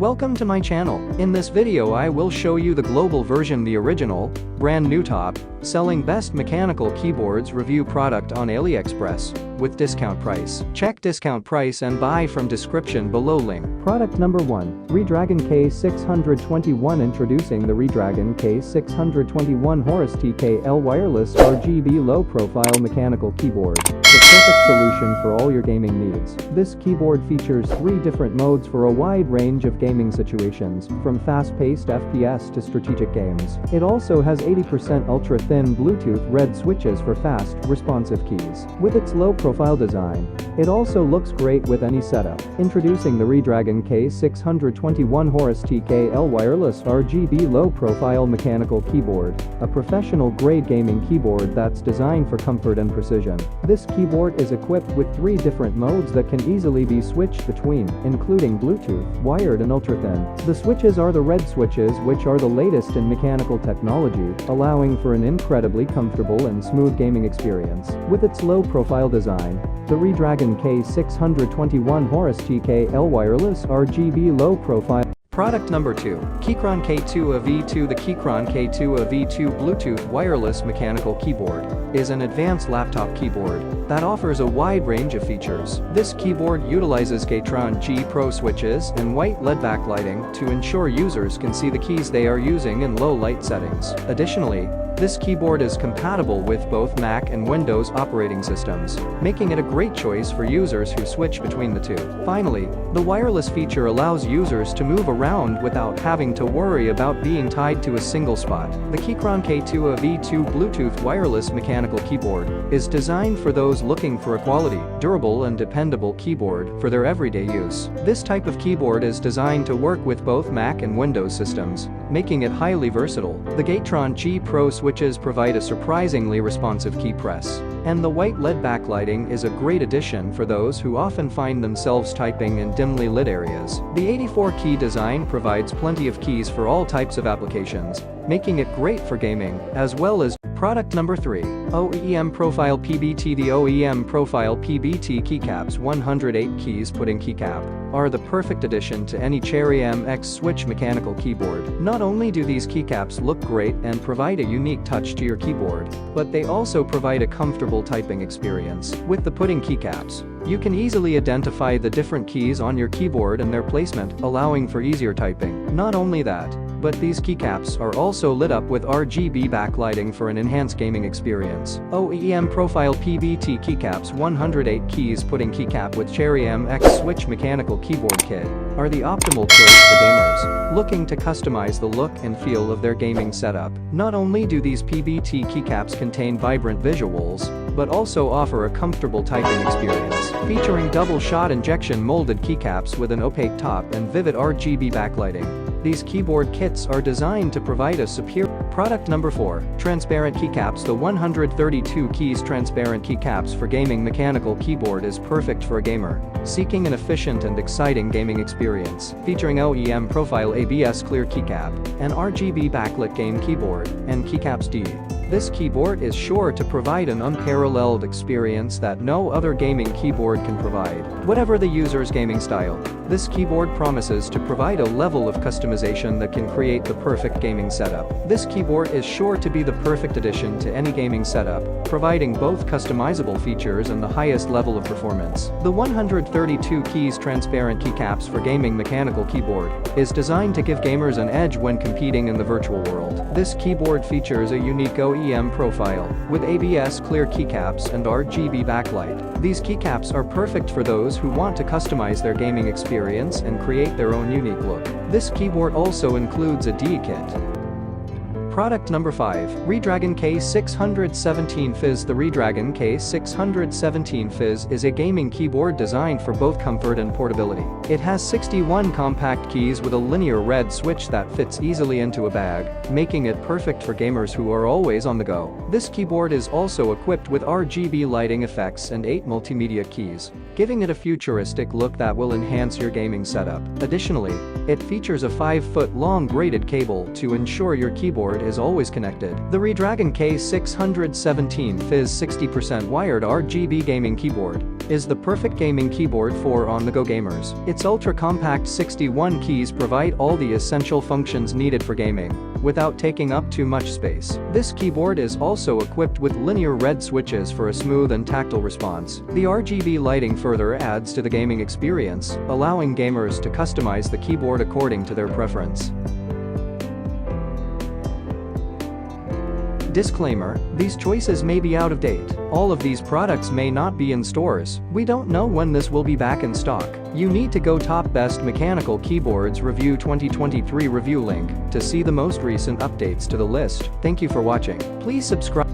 Welcome to my channel. In this video I will show you the global version, the original, brand new top, selling best mechanical keyboards review product on Aliexpress, with discount price. Check discount price and buy from description below link. Product number 1, Redragon K621. Introducing the Redragon K621 Horus TKL wireless RGB low profile mechanical keyboard. The perfect solution for all your gaming needs. This keyboard features 3 different modes for a wide range of gaming situations, from fast-paced FPS to strategic games. It also has 80% ultra-thin Bluetooth red switches for fast, responsive keys. With its low-profile design, it also looks great with any setup. Introducing the Redragon K621 Horus TKL wireless RGB low-profile mechanical keyboard, a professional-grade gaming keyboard that's designed for comfort and precision. This keyboard is equipped with 3 different modes that can easily be switched between, including Bluetooth, wired and ultra-thin. The switches are the red switches, which are the latest in mechanical technology, allowing for an incredibly comfortable and smooth gaming experience. With its low-profile design, the Redragon K621 Horus TKL wireless RGB low-profile. Product number 2, Keychron K2 A V2. The Keychron K2 A V2 Bluetooth wireless mechanical keyboard is an advanced laptop keyboard that offers a wide range of features. This keyboard utilizes Keychron K2 Pro switches and white LED backlighting to ensure users can see the keys they are using in low light settings. Additionally, this keyboard is compatible with both Mac and Windows operating systems, making it a great choice for users who switch between the two. Finally, the wireless feature allows users to move around without having to worry about being tied to a single spot. The Keychron K2 A V2 Bluetooth wireless mechanical keyboard is designed for those looking for a quality, durable and dependable keyboard for their everyday use. This type of keyboard is designed to work with both Mac and Windows systems, making it highly versatile. The Keychron K2 Pro switches provide a surprisingly responsive key press, and the white LED backlighting is a great addition for those who often find themselves typing in dimly lit areas. The 84-key design provides plenty of keys for all types of applications, making it great for gaming, as well as. Product number 3, OEM Profile PBT. The OEM Profile PBT keycaps 108 keys pudding keycap are the perfect addition to any Cherry MX switch mechanical keyboard. Not only do these keycaps look great and provide a unique touch to your keyboard, but they also provide a comfortable typing experience. With the pudding keycaps, you can easily identify the different keys on your keyboard and their placement, allowing for easier typing. Not only that, but these keycaps are also lit up with RGB backlighting for an enhanced gaming experience. OEM Profile PBT keycaps 108 keys pudding keycap with Cherry MX switch mechanical keyboard kit are the optimal choice for gamers looking to customize the look and feel of their gaming setup. Not only do these PBT keycaps contain vibrant visuals, but also offer a comfortable typing experience, featuring double-shot injection molded keycaps with an opaque top and vivid RGB backlighting. These keyboard kits are designed to provide a superior. Product number 4, Transparent Keycaps. The 132 keys transparent keycaps for gaming mechanical keyboard is perfect for a gamer seeking an efficient and exciting gaming experience. Featuring OEM Profile ABS clear keycap, an RGB backlit game keyboard, and Keycaps D. This keyboard is sure to provide an unparalleled experience that no other gaming keyboard can provide. Whatever the user's gaming style, this keyboard promises to provide a level of customization that can create the perfect gaming setup. This keyboard is sure to be the perfect addition to any gaming setup, providing both customizable features and the highest level of performance. The 132 keys transparent keycaps for gaming mechanical keyboard is designed to give gamers an edge when competing in the virtual world. This keyboard features a unique OEM profile with ABS clear keycaps and RGB backlight. These keycaps are perfect for those who want to customize their gaming experience and create their own unique look. This keyboard also includes a D kit. Product number 5, Redragon K617 Fizz. The Redragon K617 Fizz is a gaming keyboard designed for both comfort and portability. It has 61 compact keys with a linear red switch that fits easily into a bag, making it perfect for gamers who are always on the go. This keyboard is also equipped with RGB lighting effects and 8 multimedia keys, giving it a futuristic look that will enhance your gaming setup. Additionally, it features a 5-foot-long braided cable to ensure your keyboard is always connected. The Redragon K617 Fizz 60% wired RGB gaming keyboard is the perfect gaming keyboard for on-the-go gamers. Its ultra-compact 61 keys provide all the essential functions needed for gaming, without taking up too much space. This keyboard is also equipped with linear red switches for a smooth and tactile response. The RGB lighting further adds to the gaming experience, allowing gamers to customize the keyboard according to their preference. Disclaimer: these choices may be out of date. All of these products may not be in stores. We don't know when this will be back in stock. You need to go Top Best Mechanical Keyboards Review 2023 review link to see the most recent updates to the list. Thank you for watching. Please subscribe.